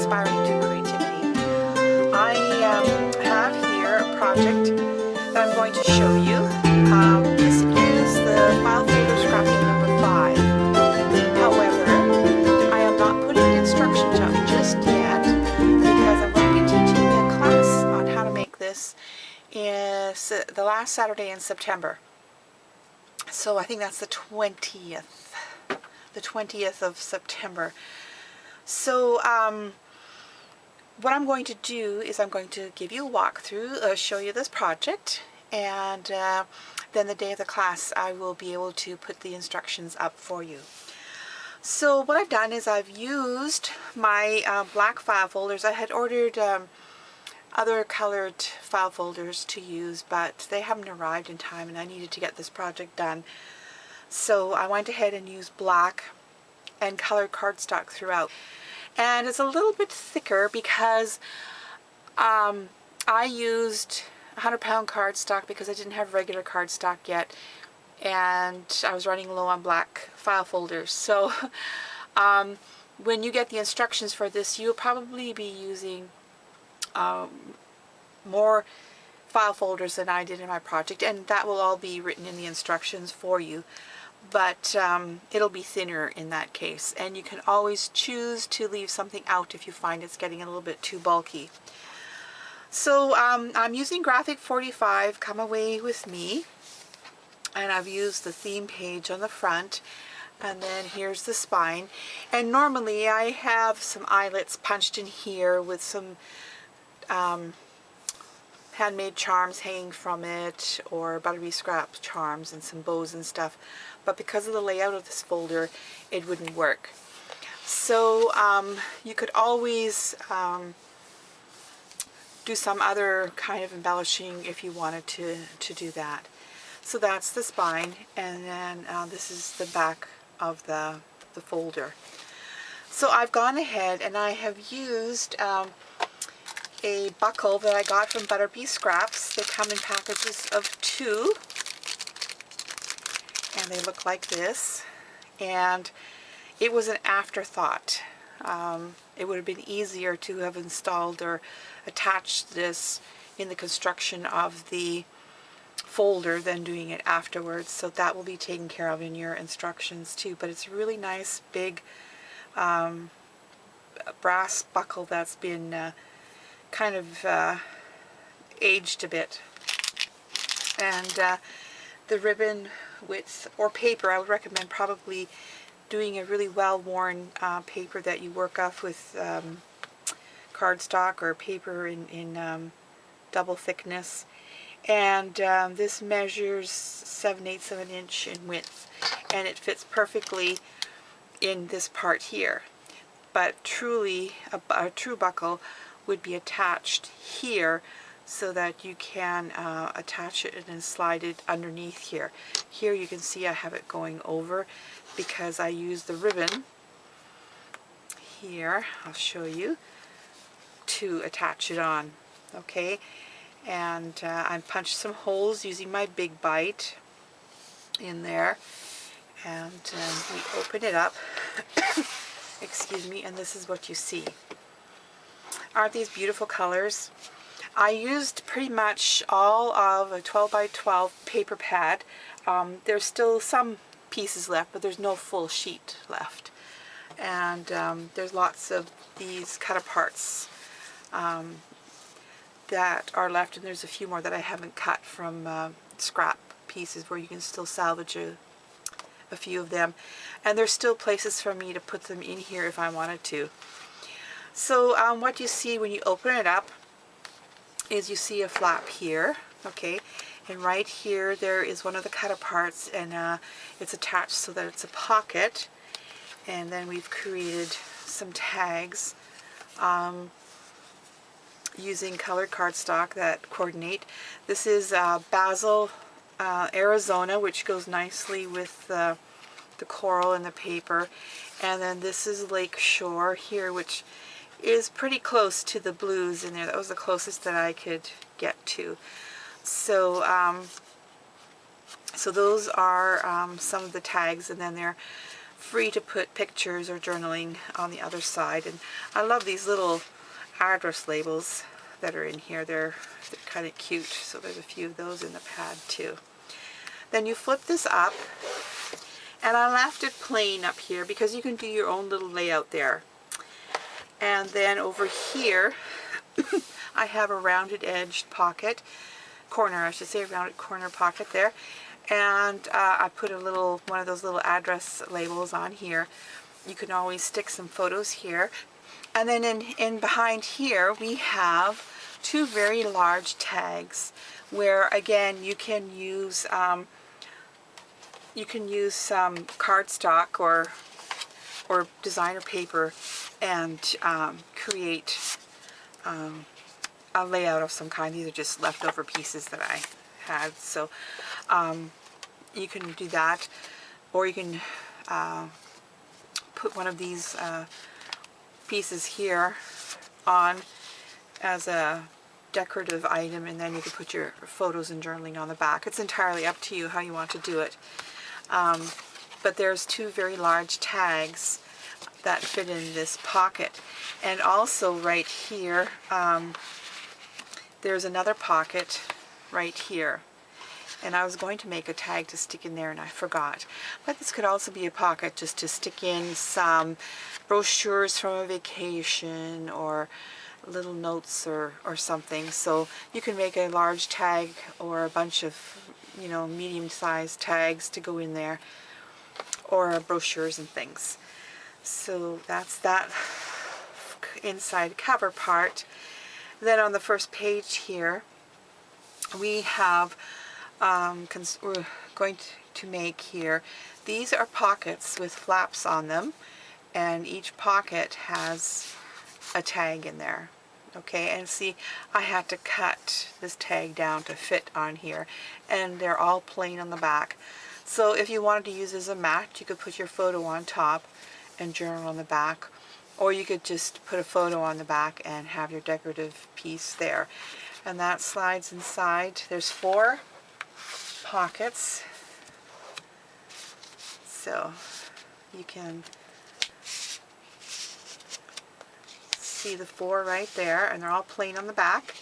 inspiring to creativity. I have here a project that I'm going to show you. This is the file folder scrapping number 5. However, I am not putting the instructions up just yet because I'm going to be teaching a class on how to make this is the last Saturday in September. So I think that's the 20th of September. So what I'm going to do is I'm going to give you a walkthrough, show you this project, and then the day of the class I will be able to put the instructions up for you. So what I've done is I've used my black file folders. I had ordered other colored file folders to use, but they haven't arrived in time and I needed to get this project done. So I went ahead and used black and colored cardstock throughout. And it's a little bit thicker because I used 100-pound cardstock because I didn't have regular cardstock yet, and I was running low on black file folders. So when you get the instructions for this, you'll probably be using more file folders than I did in my project, and that will all be written in the instructions for you. But it'll be thinner in that case, and you can always choose to leave something out if you find it's getting a little bit too bulky. So I'm using Graphic 45, Come Away With Me, and I've used the theme page on the front, and then here's the spine. And normally I have some eyelets punched in here with some handmade charms hanging from it, or buttery scrap charms and some bows and stuff, but because of the layout of this folder it wouldn't work. So you could always do some other kind of embellishing if you wanted to do that. So that's the spine, and then this is the back of the folder. So I've gone ahead and I have used a buckle that I got from Butterbee Scraps. They come in packages of 2, and they look like this, and it was an afterthought. It would have been easier to have installed or attached this in the construction of the folder than doing it afterwards, so that will be taken care of in your instructions too. But it's a really nice big brass buckle that's been kind of aged a bit, and the ribbon width or paper, I would recommend probably doing a really well-worn paper that you work off with cardstock or paper in double thickness. And this measures 7/8 of an inch in width, and it fits perfectly in this part here. But truly, a true buckle would be attached here so that you can attach it and then slide it underneath here. Here you can see I have it going over because I use the ribbon here, I'll show you, to attach it on. Okay, and I punched some holes using my big bite in there, and we open it up excuse me, and this is what you see. Aren't these beautiful colors? I used pretty much all of a 12 by 12 paper pad. There's still some pieces left, but there's no full sheet left. And there's lots of these cut aparts that are left, and there's a few more that I haven't cut from scrap pieces where you can still salvage a few of them. And there's still places for me to put them in here if I wanted to. So what you see when you open it up is you see a flap here, okay, and right here there is one of the cut aparts, and it's attached so that it's a pocket. And then we've created some tags using colored cardstock that coordinate. This is Basil, Arizona, which goes nicely with the coral and the paper. And then this is Lake Shore here, which is pretty close to the blues in there. That was the closest that I could get to. So so those are some of the tags, and then free to put pictures or journaling on the other side. And I love these little address labels that are in here. They're kind of cute, so there's a few of those in the pad too. Then you flip this up, and I left it plain up here because you can do your own little layout there. And then over here I have a rounded edged pocket, corner I should say, a rounded corner pocket there. And I put one of those little address labels on here. You can always stick some photos here. And then in behind here we have two very large tags where again you can use some cardstock or designer paper and create a layout of some kind. These are just leftover pieces that I had, so you can do that, or you can put one of these pieces here on as a decorative item, and then you can put your photos and journaling on the back. It's entirely up to you how you want to do it. But there's two very large tags that fit in this pocket. And also right here, there's another pocket right here. And I was going to make a tag to stick in there and I forgot. But this could also be a pocket just to stick in some brochures from a vacation or little notes or something. So you can make a large tag or a bunch of, you know, medium-sized tags to go in there, or brochures and things. So that's that inside cover part. Then on the first page here we have we're going to make here, these are pockets with flaps on them, and each pocket has a tag in there. Okay, and see, I had to cut this tag down to fit on here, and they're all plain on the back. So if you wanted to use as a mat, you could put your photo on top and journal on the back, or you could just put a photo on the back and have your decorative piece there. And that slides inside. There's 4 pockets, so you can see the 4 right there, and they're all plain on the back.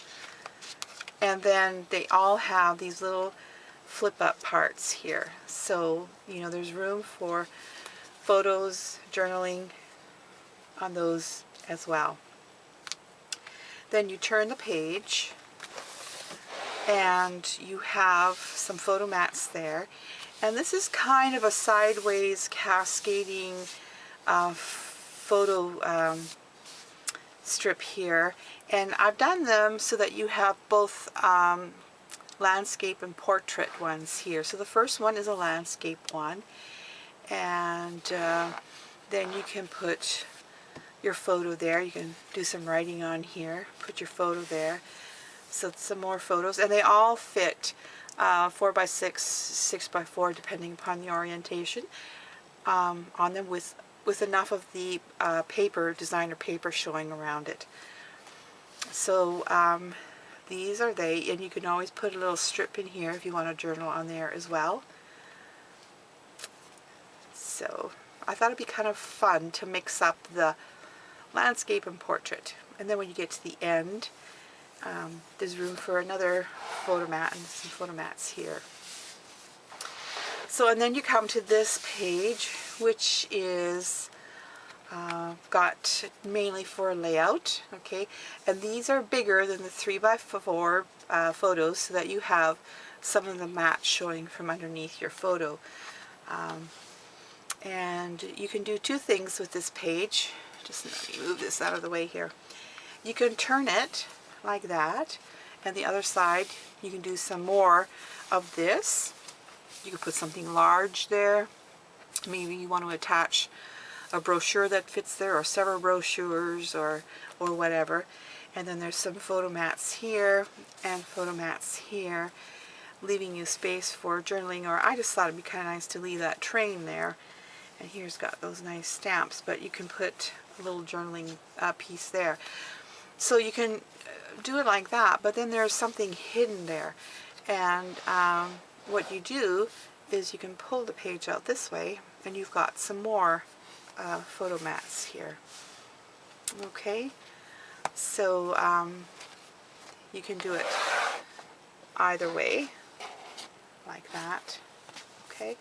And then they all have these little flip up parts here, so you know there's room for photos, journaling on those as well. Then you turn the page and you have some photo mats there, and this is kind of a sideways cascading photo strip here, and I've done them so that you have both landscape and portrait ones here. So the first one is a landscape one, and then you can put your photo there. You can do some writing on here, put your photo there. So some more photos, and they all fit 4 by 6, 6 by 4, depending upon the orientation on them, with enough of the paper, designer paper, showing around it. So these are they, and you can always put a little strip in here if you want to journal on there as well. So I thought it'd be kind of fun to mix up the landscape and portrait. And then when you get to the end, there's room for another photo mat and some photo mats here. So, and then you come to this page, which is got mainly for layout, okay, and these are bigger than the 3 by 4 photos, so that you have some of the mats showing from underneath your photo. And you can do 2 things with this page. Just let me move this out of the way here. You can turn it like that, and the other side you can do some more of this. You can put something large there. Maybe you want to attach a brochure that fits there, or several brochures, or whatever. And then there's some photo mats here and photo mats here, leaving you space for journaling. Or I just thought it'd be kind of nice to leave that train there. And here's got those nice stamps, but you can put a little journaling piece there. So you can do it like that, but then there's something hidden there. And what you do is you can pull the page out this way, and you've got some more photo mats here. Okay, so you can do it either way, like that. Okay,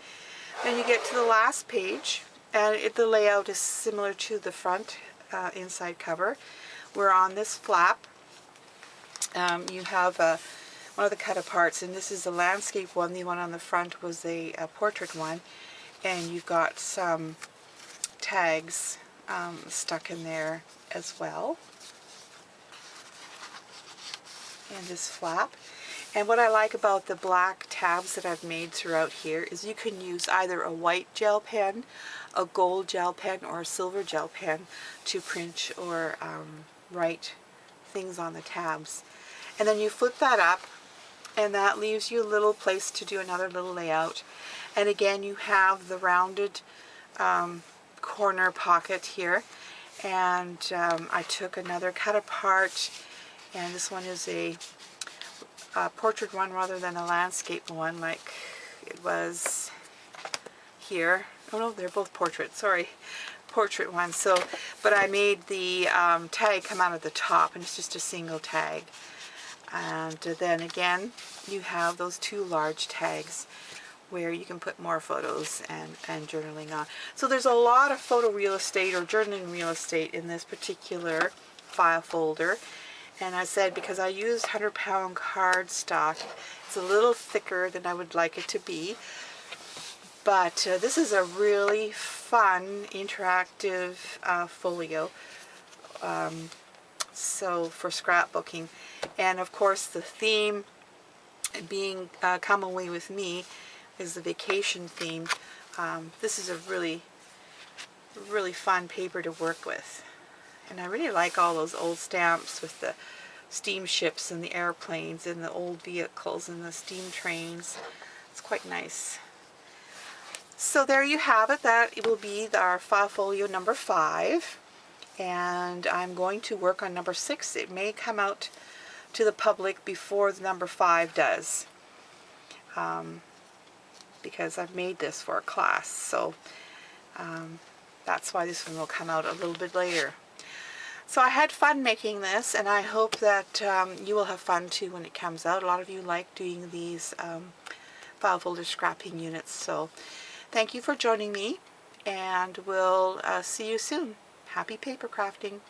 then you get to the last page, and the layout is similar to the front inside cover. We're on this flap. You have one of the cut-aparts, and this is a landscape one. The one on the front was a portrait one, and you've got some tags stuck in there as well, and this flap. And what I like about the black tabs that I've made throughout here is you can use either a white gel pen, a gold gel pen, or a silver gel pen to print or write things on the tabs. And then you flip that up, and that leaves you a little place to do another little layout. And again, you have the rounded corner pocket here, and I took another cut apart, and this one is a portrait one rather than a landscape one like it was here. Oh no, they're both portraits, sorry, portrait one. So, but I made the tag come out of the top, and it's just a single tag. And then again, you have those two large tags where you can put more photos and journaling on. So there's a lot of photo real estate or journaling real estate in this particular file folder. And I said, because I used 100-pound cardstock, it's a little thicker than I would like it to be. But this is a really fun, interactive folio. So for scrapbooking. And of course the theme being Come Away With Me is the vacation theme. This is a really fun paper to work with. And I really like all those old stamps with the steamships and the airplanes and the old vehicles and the steam trains. It's quite nice. So there you have it. That will be our file folio number 5. And I'm going to work on number 6. It may come out to the public before the number 5 does. Because I've made this for a class. So that's why this one will come out a little bit later. So I had fun making this, and I hope that you will have fun too when it comes out. A lot of you like doing these file folder scrapping units. So thank you for joining me, and we'll see you soon. Happy paper crafting!